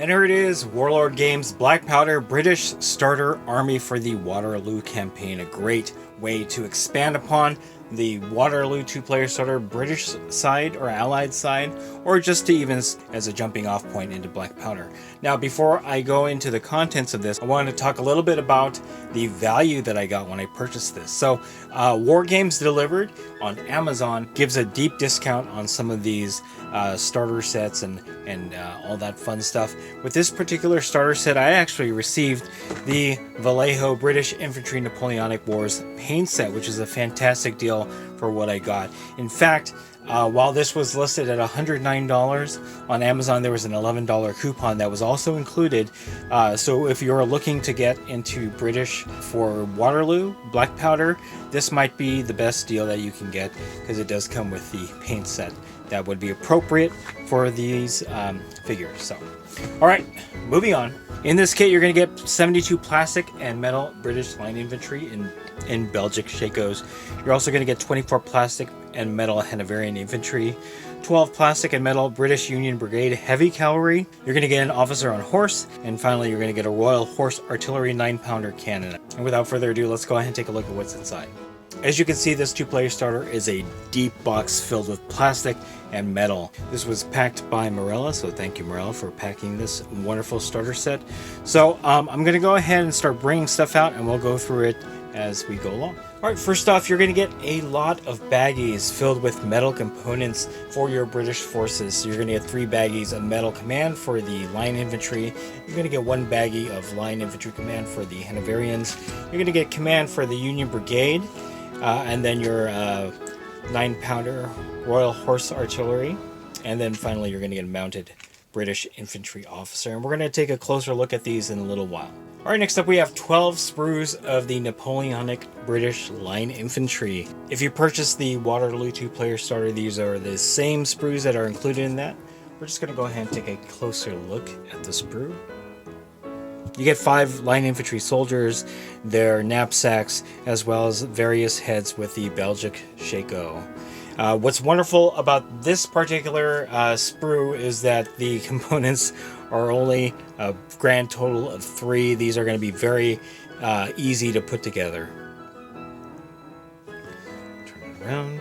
And here it is, Warlord Games Black Powder British Starter Army for the Waterloo Campaign. A great way to expand upon the Waterloo two-player starter British side or Allied side, or just to even as a jumping off point into Black Powder. Now, before I go into the contents of this, I wanted to talk a little bit about the value that I got when I purchased this. So, War Games Delivered on Amazon gives a deep discount on some of these starter sets and all that fun stuff. With this particular starter set, I actually received the Vallejo British Infantry Napoleonic Wars paint set, which is a fantastic deal for what I got. In fact, while this was listed at $109 on Amazon, there was an $11 coupon that was also included. So if you're looking to get into British for Waterloo Black Powder, this might be the best deal that you can get, because it does come with the paint set that would be appropriate for these figures. So, all right, moving on. In this kit, you're going to get 72 plastic and metal British line infantry in Belgic Shakos. You're also going to get 24 plastic and metal Hanoverian infantry, 12 plastic and metal British Union Brigade heavy cavalry. You're going to get an officer on horse, and finally you're going to get a Royal Horse Artillery 9-pounder cannon. And without further ado, let's go ahead and take a look at what's inside. As you can see, this two-player starter is a deep box filled with plastic and metal. This was packed by Morella, so thank you, Morella, for packing this wonderful starter set. So I'm going to go ahead and start bringing stuff out, and we'll go through it as we go along. All right, first off, you're going to get a lot of baggies filled with metal components for your British forces. So you're going to get 3 baggies of metal command for the line infantry. You're going to get 1 baggie of line infantry command for the Hanoverians. You're going to get command for the Union Brigade, and then your 9-pounder Royal Horse Artillery, and then finally you're going to get a mounted British infantry officer. And we're going to take a closer look at these in a little while. All right, next up we have 12 sprues of the Napoleonic British Line Infantry. If you purchase the Waterloo two-player starter, these are the same sprues that are included in that. We're just going to go ahead and take a closer look at the sprue. You get 5 line infantry soldiers, their knapsacks, as well as various heads with the Belgic Shako. What's wonderful about this particular sprue is that the components are only a grand total of 3. These are going to be very easy to put together. Turn it around.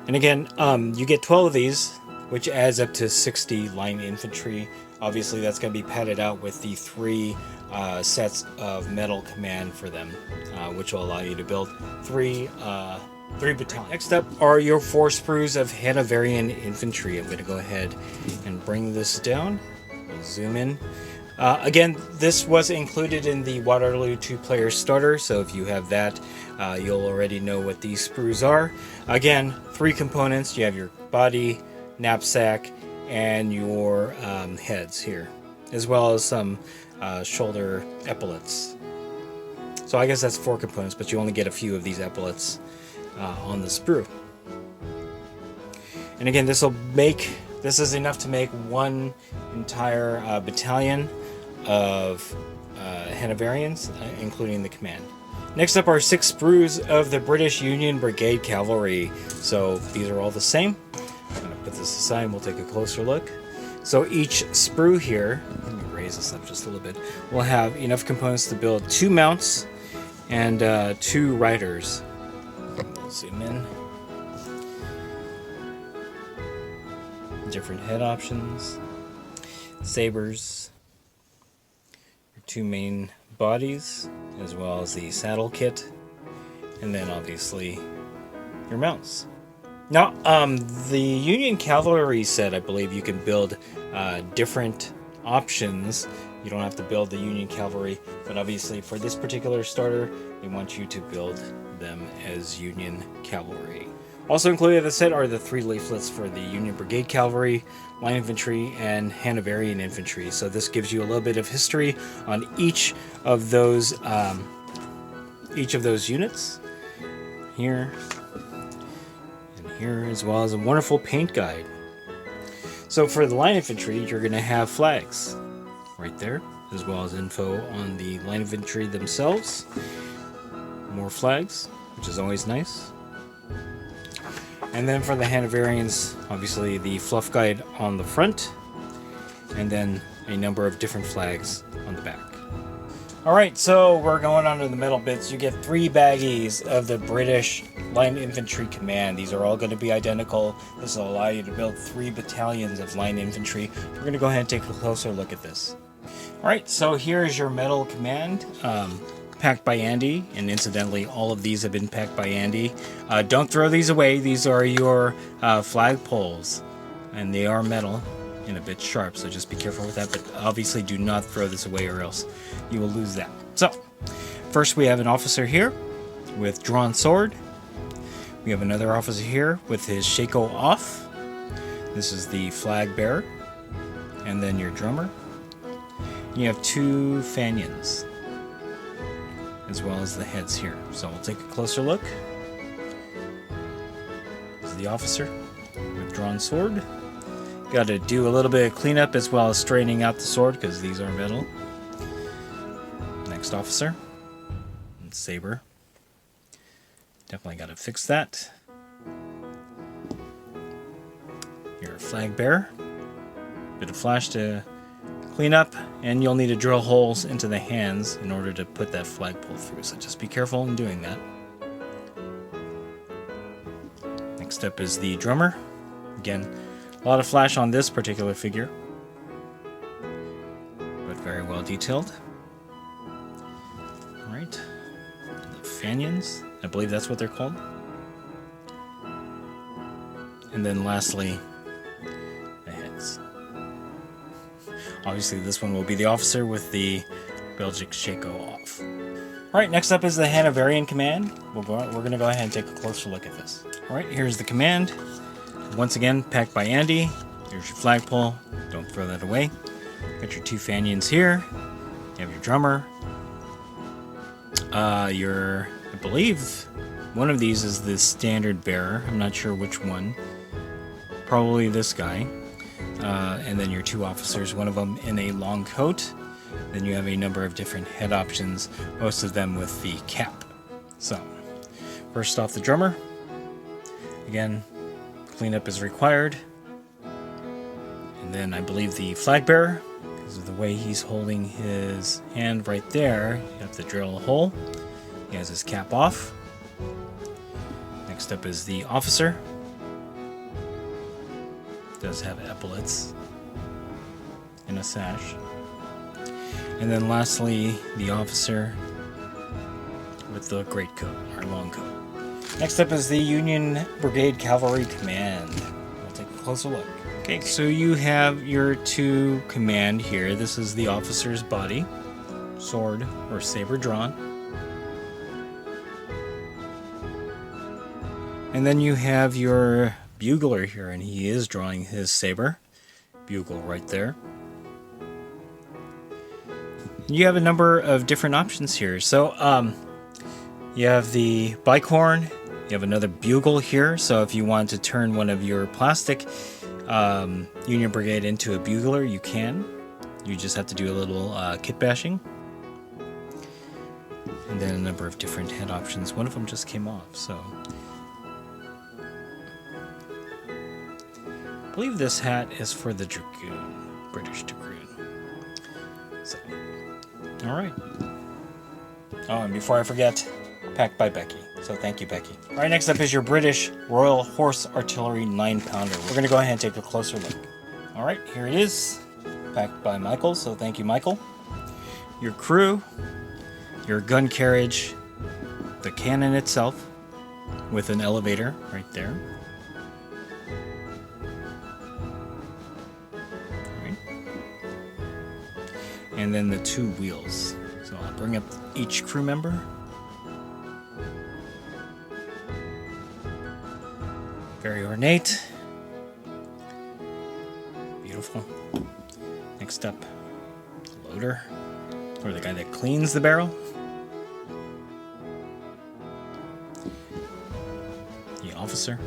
And again, you get 12 of these, which adds up to 60 line infantry. Obviously, that's going to be padded out with the 3 sets of metal command for them, which will allow you to build 3 battalions. Next up are your 4 sprues of Hanoverian infantry. I'm going to go ahead and bring this down. We'll zoom in. Again, this was included in the Waterloo two-player starter, so if you have that, you'll already know what these sprues are. Again, 3 components. You have your body, knapsack, and your heads here, as well as some shoulder epaulets. So I guess that's 4 components, but you only get a few of these epaulets on the sprue. And again, this is enough to make 1 entire battalion of Hanoverians, including the command. Next up are 6 sprues of the British Union Brigade Cavalry. So these are all the same. I'm going to put this aside and we'll take a closer look. So each sprue here, let me raise this up just a little bit, will have enough components to build 2 mounts and 2 riders. Zoom in. Different head options, sabers, your 2 main bodies, as well as the saddle kit, and then obviously your mounts. Now, the Union Cavalry set, I believe you can build different options. You don't have to build the Union Cavalry, but obviously for this particular starter, they want you to build them as Union Cavalry. Also included in the set are the 3 leaflets for the Union Brigade Cavalry, Line Infantry, and Hanoverian Infantry. So this gives you a little bit of history on each of those units. Here and here, as well as a wonderful paint guide. So for the Line Infantry, you're going to have flags right there, as well as info on the Line Infantry themselves. More flags, which is always nice. And then for the Hanoverians, obviously the fluff guide on the front, and then a number of different flags on the back. Alright, so we're going on to the metal bits. You get 3 baggies of the British Line Infantry Command. These are all going to be identical. This will allow you to build 3 battalions of line infantry. We're going to go ahead and take a closer look at this. Alright, so here's your metal command. Packed by Andy, and incidentally all of these have been packed by Andy. Don't throw these away. These are your flag poles, and they are metal and a bit sharp, so just be careful with that, but obviously do not throw this away or else you will lose that. So first we have an officer here with drawn sword. We have another officer here with his shako off. This is the flag bearer, and then your drummer. You have 2 fanions, as well as the heads here. So we'll take a closer look. This is the officer with drawn sword. Got to do a little bit of cleanup as well as straightening out the sword because these are metal. Next officer. And saber. Definitely got to fix that. Your flag bearer. Bit of flash to clean up, and you'll need to drill holes into the hands in order to put that flagpole through, so just be careful in doing that. Next up is the drummer. Again, a lot of flash on this particular figure, but very well detailed. Alright, the fanions, I believe that's what they're called. And then lastly, the heads. Obviously this one will be the officer with the Belgic shako off. Alright, next up is the Hanoverian command. We're going to go ahead and take a closer look at this. Alright, here's the command. Once again, packed by Andy. There's your flagpole. Don't throw that away. Got your 2 fanions here. You have your drummer. I believe one of these is the standard bearer. I'm not sure which one. Probably this guy. And then your 2 officers, one of them in a long coat. Then you have a number of different head options, most of them with the cap. So, first off, the drummer. Again, cleanup is required. And then I believe the flag bearer, because of the way he's holding his hand right there, you have to drill a hole. He has his cap off. Next up is the officer. Does have epaulets and a sash. And then lastly, the officer with the greatcoat, or long coat. Next up is the Union Brigade Cavalry Command. We'll take a closer look. Okay, so you have your 2 command here. This is the officer's body, sword or saber drawn. And then you have your bugler here, and he is drawing his saber. Bugle right there. You have a number of different options here. So, you have the bicorn. You have another bugle here. So if you want to turn one of your plastic Union Brigade into a bugler, you can. You just have to do a little kit bashing. And then a number of different head options. One of them just came off, so I believe this hat is for the Dragoon, British Dragoon. So, alright. Oh, and before I forget, packed by Becky. So thank you, Becky. Alright, next up is your British Royal Horse Artillery 9-pounder. We're going to go ahead and take a closer look. Alright, here it is. Packed by Michael, so thank you, Michael. Your crew, your gun carriage, the cannon itself, with an elevator right there. Alright. And then the 2 wheels. So I'll bring up each crew member. Very ornate. Beautiful. Next up, the loader, or the guy that cleans the barrel. The officer.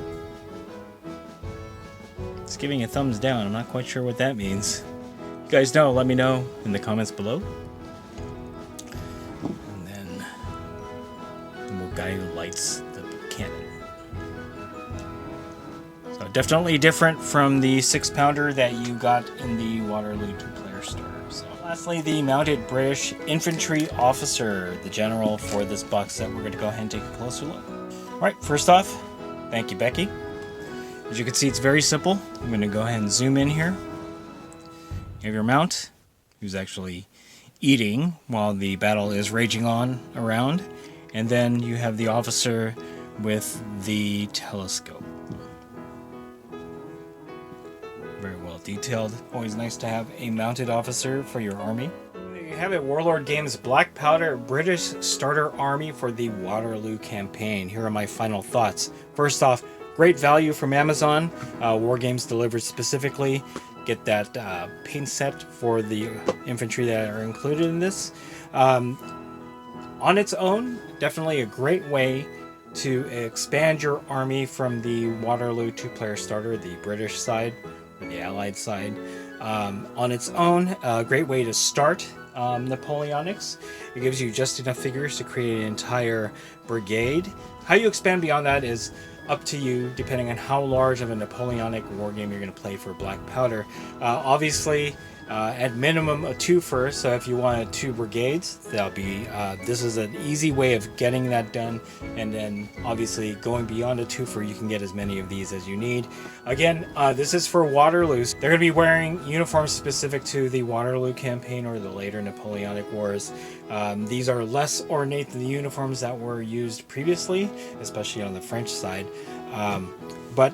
It's giving a thumbs down. I'm not quite sure what that means. You guys know, let me know in the comments below. And then the guy who lights the cannon. definitely different from the 6-pounder that you got in the Waterloo 2-player starter. So, lastly, the mounted British infantry officer, the general for this box set. We're going to go ahead and take a closer look. Alright, first off, thank you, Becky. As you can see, it's very simple. I'm going to go ahead and zoom in here. You have your mount, who's actually eating while the battle is raging on around. And then you have the officer with the telescope. Very well detailed. Always nice to have a mounted officer for your army. There you have it, Warlord Games Black Powder British Starter Army for the Waterloo Campaign. Here are my final thoughts. First off, great value from Amazon. War Games delivered specifically. Get that paint set for the infantry that are included in this. On its own, definitely a great way to expand your army from the Waterloo 2-player starter, the British side or the Allied side. On its own, a great way to start Napoleonics. It gives you just enough figures to create an entire brigade. How you expand beyond that is up to you, depending on how large of a Napoleonic war game you're going to play for Black Powder. Obviously, at minimum a 2 first, so if you wanted 2 brigades, that'll be this is an easy way of getting that done, and then obviously going beyond a 2 for, you can get as many of these as you need. Again, this is for Waterloo. They're going to be wearing uniforms specific to the Waterloo campaign or the later Napoleonic Wars. These are less ornate than the uniforms that were used previously, especially on the French side. But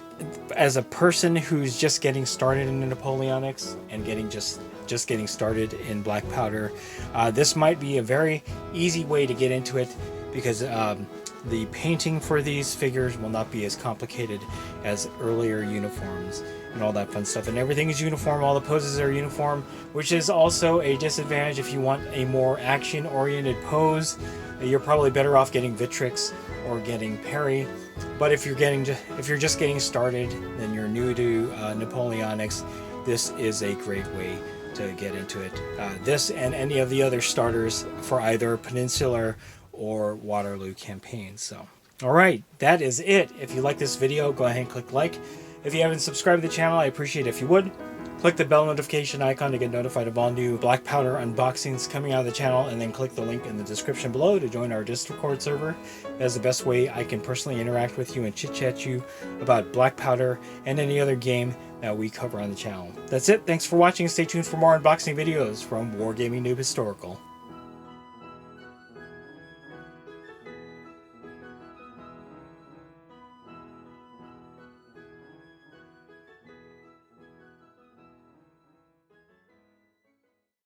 as a person who's just getting started in the Napoleonics and just getting started in Black Powder, this might be a very easy way to get into it, because the painting for these figures will not be as complicated as earlier uniforms and all that fun stuff. And everything is uniform, all the poses are uniform, which is also a disadvantage if you want a more action-oriented pose. You're probably better off getting Victrix or getting Perry. But if you're just getting started and you're new to Napoleonics, this is a great way to get into it. This and any of the other starters for either Peninsular or Waterloo campaigns. So, alright, that is it. If you like this video, go ahead and click like. If you haven't subscribed to the channel, I appreciate it if you would. Click the bell notification icon to get notified of all new Black Powder unboxings coming out of the channel, and then click the link in the description below to join our Discord server. That's the best way I can personally interact with you and chit-chat you about Black Powder and any other game that we cover on the channel. That's it. Thanks for watching. Stay tuned for more unboxing videos from Wargaming Noob Historical.